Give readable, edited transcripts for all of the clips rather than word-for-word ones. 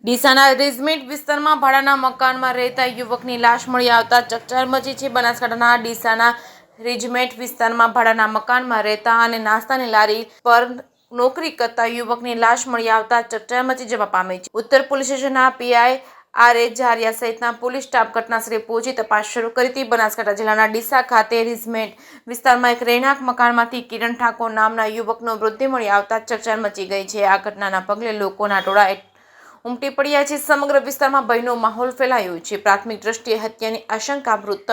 ડીસાના રેઝમેન્ટ વિસ્તારમાં ભાડાના મકાનમાં રહેતા યુવકની લાશ મળી આવતા ચકચાર મચી છે। બનાસકાંઠાના ડીસાના રેઝમેન્ટ વિસ્તારમાં ભાડાના મકાનમાં રહેતા અને નાસ્તાની લારી પર નોકરી કરતા યુવકની લાશ મળી આવતા ચકચાર મચી જવા પામી છે। ઉત્તર પોલીસ સ્ટેશનના પીઆઈ આર.એ. ઝારિયા સહિતના પોલીસ સ્ટાફ ઘટનાસ્થળે પહોંચી તપાસ શરૂ કરી હતી। બનાસકાંઠા જિલ્લાના ડીસા ખાતે રેઝમેન્ટ વિસ્તારમાં એક રહેણાંક મકાનમાંથી કિરણ ઠાકોર નામના યુવકનો મૃતદેહ મળી આવતા ચકચાર મચી ગઈ છે। આ ઘટનાના પગલે લોકોના ટોળા ઉમટી પડ્યા છે। સમગ્ર વિસ્તારમાં ભયનો માહોલ ફેલાયો છે। પ્રાથમિક દ્રષ્ટિએ હત્યાની આશંકા મૃતક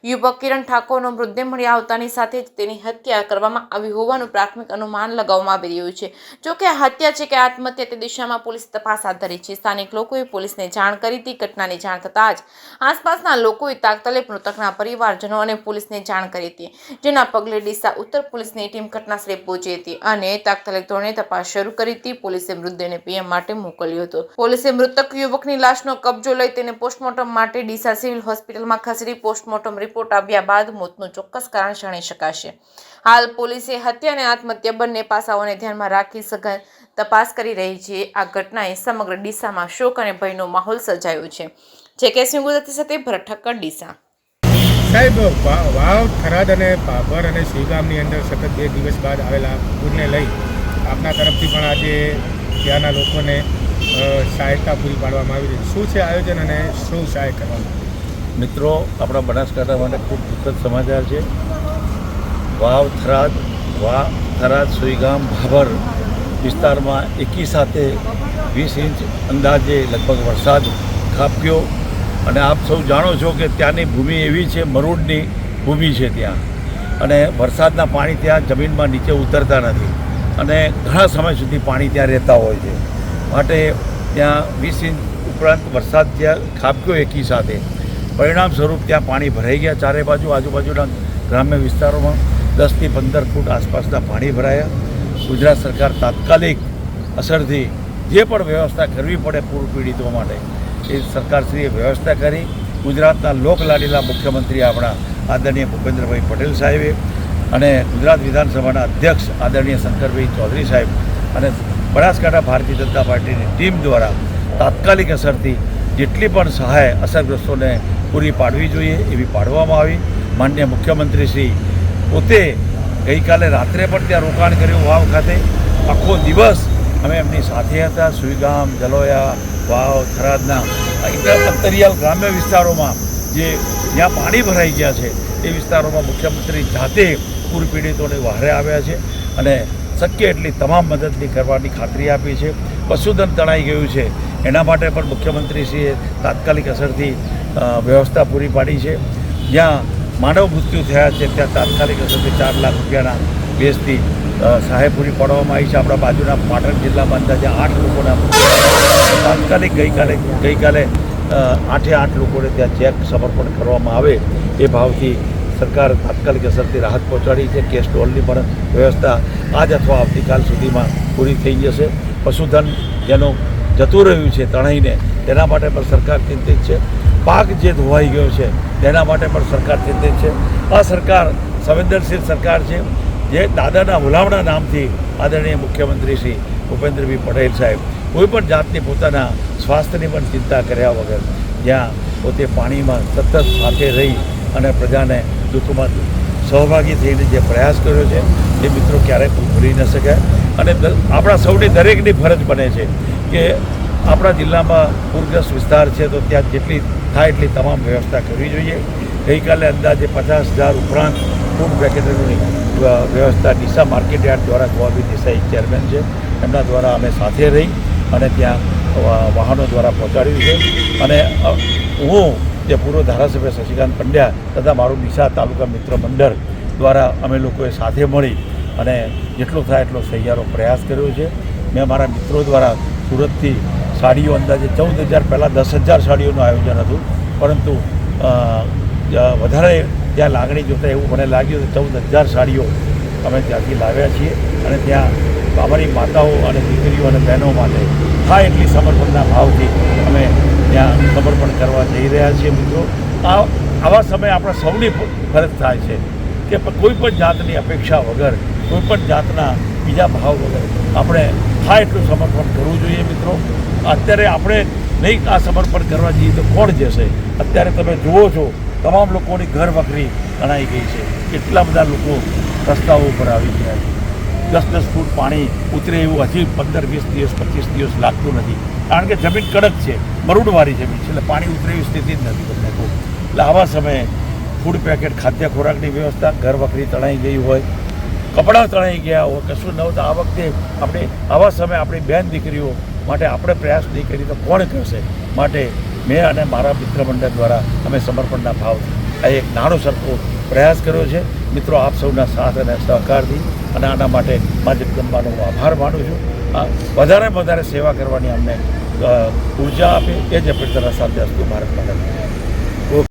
યુવક કિરણ ઠાકોરનો મૃતદેહ મળી આવતાની સાથે જ તેની હત્યા કરવામાં આવી હોવાનું પ્રાથમિક અનુમાન લગાવવામાં આવી રહ્યું છે। જોકે આ હત્યા છે કે આત્મહત્યા તે દિશામાં પોલીસ તપાસ હાથ ધરી છે। સ્થાનિક લોકોએ પોલીસને જાણ કરી હતી। ઘટનાની જાણ થતાં જ આસપાસના લોકોએ તાત્કાલિક મૃતકના પરિવારજનો અને પોલીસને જાણ કરી હતી, જેના પગલે ડીસા ઉત્તર પોલીસની ટીમ ઘટનાસ્થળે પહોંચી હતી અને તાત્કાલિક ધોરણે તપાસ શરૂ કરી હતી। પોલીસે મૃતદેહને પીએમ માટે મોકલ્યો હતો। પોલીસે મૃતક યુવકની લાશનો કબજો લઈ તેને પોસ્ટમોર્ટમ માટે ડીસા સિવિલ હોસ્પિટલમાં ખસેડી પોસ્ટમોર્ટમ રિપોર્ટ આવ્યા બાદ મોતનું ચોક્કસ કારણ જાણી શકાશે। હાલ પોલીસે હત્યા અને આત્મહત્યા બંને પાસાઓને ધ્યાનમાં રાખી સઘન તપાસ કરી રહી છે। આ ઘટનાએ સમગ્ર ડીસામાં શોક અને ભયનો માહોલ સર્જાયો છે। જેકેસી ગુજરાતી સાથે ભરત ઠક્કર, ડીસા। સાહેબ, વાવ, થરાદ અને ભાભર અને શ્રીગામની અંદર સતત 2 દિવસ બાદ આવેલા પૂરને લઈ આપના તરફથી પણ આજે ત્યાંના લોકોને સહાયતા પૂરી પાડવામાં આવી રહી। શું છે આયોજન અને શું સહાય કરવામાં? મિત્રો, આપણા બનાસકાંઠા માટે ખૂબ દુઃખદ સમાચાર છે। થરાદ, સુઈગામ, ભાભર વિસ્તારમાં એકી સાથે 20 ઇંચ અંદાજે લગભગ વરસાદ ખાબક્યો અને આપ સૌ જાણો છો કે ત્યાંની ભૂમિ એવી છે, મરૂડની ભૂમિ છે ત્યાં, અને વરસાદના પાણી ત્યાં જમીનમાં નીચે ઉતરતા નથી અને ઘણા સમય સુધી પાણી ત્યાં રહેતા હોય છે। માટે ત્યાં 20 ઇંચ ઉપરાંત વરસાદ ત્યાં ખાબક્યો એકી સાથે, પરિણામ સ્વરૂપ ત્યાં પાણી ભરાઈ ગયા ચારે બાજુ। આજુબાજુના ગ્રામ્ય વિસ્તારોમાં 10 થી 15 ફૂટ આસપાસના પાણી ભરાયા। ગુજરાત સરકાર તાત્કાલિક અસરથી જે પણ વ્યવસ્થા કરવી પડે પૂર પીડિતો માટે એ સરકારશ્રીએ વ્યવસ્થા કરી। ગુજરાતના લોકલાડીલા મુખ્યમંત્રી આપણા આદરણીય ભૂપેન્દ્રભાઈ પટેલ સાહેબે અને ગુજરાત વિધાનસભાના અધ્યક્ષ આદરણીય શંકરભાઈ ચૌધરી સાહેબ અને બનાસકાંઠા ભારતીય જનતા પાર્ટીની ટીમ દ્વારા તાત્કાલિક અસરથી જેટલી પણ સહાય અસરગ્રસ્તોને પૂરી પાડવી જોઈએ એવી પાડવામાં આવી। માનનીય મુખ્યમંત્રીશ્રી પોતે ગઈકાલે રાત્રે પણ ત્યાં રોકાણ કર્યું વાવ ખાતે। આખો દિવસ અમે એમની સાથે હતા। સુઈગામ, જલોયા, વાવ, થરાદના અંતરિયાળ ગ્રામ્ય વિસ્તારોમાં જ્યાં પાણી ભરાઈ ગયા છે એ વિસ્તારોમાં મુખ્યમંત્રી જાતે પૂર પીડિતોને વહારે આવ્યા છે અને શક્ય એટલી તમામ મદદની કરવાની ખાતરી આપી છે। પશુધન તણાઈ ગયું છે એના માટે પણ મુખ્યમંત્રીશ્રીએ તાત્કાલિક અસરથી વ્યવસ્થા પૂરી પાડી છે। જ્યાં માનવ મૃત્યુ થયા છે ત્યાં તાત્કાલિક અસરથી 4 લાખ રૂપિયાના બેઝથી સહાય પૂરી પાડવામાં આવી છે। આપણા બાજુના પાટણ જિલ્લામાં અંદાજે 8 લોકોના તાત્કાલિક ગઈકાલે 8 લોકોને ત્યાં ચેક સમર્પણ કરવામાં આવે એ ભાવથી સરકાર તાત્કાલિક અસરથી રાહત પહોંચાડી છે। કેશ ટોલની પણ વ્યવસ્થા આજ અથવા આવતીકાલ સુધીમાં પૂરી થઈ જશે। પશુધન જેનું જતું રહ્યું છે તણાઈને તેના માટે પણ સરકાર ચિંતિત છે। પાક જે ધોવાઈ ગયો છે તેના માટે પણ સરકાર ચિંતિત છે। આ સરકાર સંવેદનશીલ સરકાર છે જે દાદાના હુલામણા નામથી આદરણીય મુખ્યમંત્રી શ્રી ભૂપેન્દ્રભાઈ પટેલ સાહેબ કોઈપણ જાતની પોતાના સ્વાસ્થ્યની પણ ચિંતા કર્યા વગર જ્યાં પોતે પાણીમાં સતત સાથે રહી અને પ્રજાને દુઃખમાં સહભાગી થઈને જે પ્રયાસ કર્યો છે એ મિત્રો ક્યારેય ભૂલી ન શકાય। અને આપણા સૌની દરેકની ફરજ બને છે કે આપણા જિલ્લામાં પૂરગ્રસ્ત વિસ્તાર છે તો ત્યાં જેટલી થાય એટલી તમામ વ્યવસ્થા કરવી જોઈએ। ગઈકાલે અંદાજે 50,000 ઉપરાંત ફૂડ પેકેટોની વ્યવસ્થા ડીસા માર્કેટ યાર્ડ દ્વારા ગોવાભાઈ દેસાઈ ચેરમેન છે એમના દ્વારા અમે સાથે રહી અને ત્યાં વાહનો દ્વારા પહોંચાડ્યું છે। અને હું જે પૂર્વ ધારાસભ્ય શશિકાંત પંડ્યા તથા મારું ડીસા તાલુકા મિત્ર મંડળ દ્વારા અમે લોકોએ સાથે મળી અને જેટલો થાય એટલો સહિયારો પ્રયાસ કર્યો છે। મેં મારા મિત્રો દ્વારા સુરતથી સાડીઓ અંદાજે 14,000 પહેલાં 10,000 સાડીઓનું આયોજન હતું, પરંતુ વધારે ત્યાં લાગણી જોતાં એવું મને લાગ્યું કે 14,000 સાડીઓ અમે ત્યાંથી લાવ્યા છીએ અને ત્યાં અમારી માતાઓ અને દીકરીઓ અને બહેનો માટે થાય એટલી સમર્પણના ભાવથી અમે ત્યાં સમર્પણ કરવા જઈ રહ્યા છીએ। મિત્રો, આવા સમયે આપણા સૌની ફરજ થાય છે કે કોઈ પણ જાતની અપેક્ષા વગર, કોઈ પણ જાતના બીજા ભાવ વગર આપણે થાય એટલું સમર્પણ કરવું જોઈએ। મિત્રો, અત્યારે આપણે નહીં આ સમર્પણ કરવા જઈએ તો કોણ જશે? અત્યારે તમે જુઓ છો તમામ લોકોની ઘર વખરી તણાઈ ગઈ છે. કેટલા બધા લોકો રસ્તાઓ ઉપર આવી ગયા છે. 10-10 ફૂટ પાણી ઉતરે એવું હજી 15-20 દિવસ 25 દિવસ લાગતું નથી, કારણ કે જમીન કડક છે, મરૂડવાળી જમીન છે, એટલે પાણી ઉતરે એવી સ્થિતિ જ નથી તમને કહું. એટલે આવા સમયે ફૂડ પેકેટ, ખાદ્ય ખોરાકની વ્યવસ્થા, ઘર વખરી તણાઈ ગઈ હોય, કપડાં તણાઈ ગયા હોય, કશું ન હોય તો આ વખતે આપણે આવા સમયે આપણી બહેન દીકરીઓ માટે આપણે પ્રયાસ નહીં કરીએ તો કોણ કરશે? માટે મેં અને મારા મિત્ર મંડળ દ્વારા અમે સમર્પણના ભાવથી આ એક નાનો સરખો પ્રયાસ કર્યો છે. મિત્રો, આપ સૌના સાથ અને સહકારથી અને આના માટે મા જગદંબાનો હું આભાર માનું છું. વધારે સેવા કરવાની અમને ઉર્જા આપે એ જ અપેક્ષાના સાથે અસ્તુ ભારત માતા.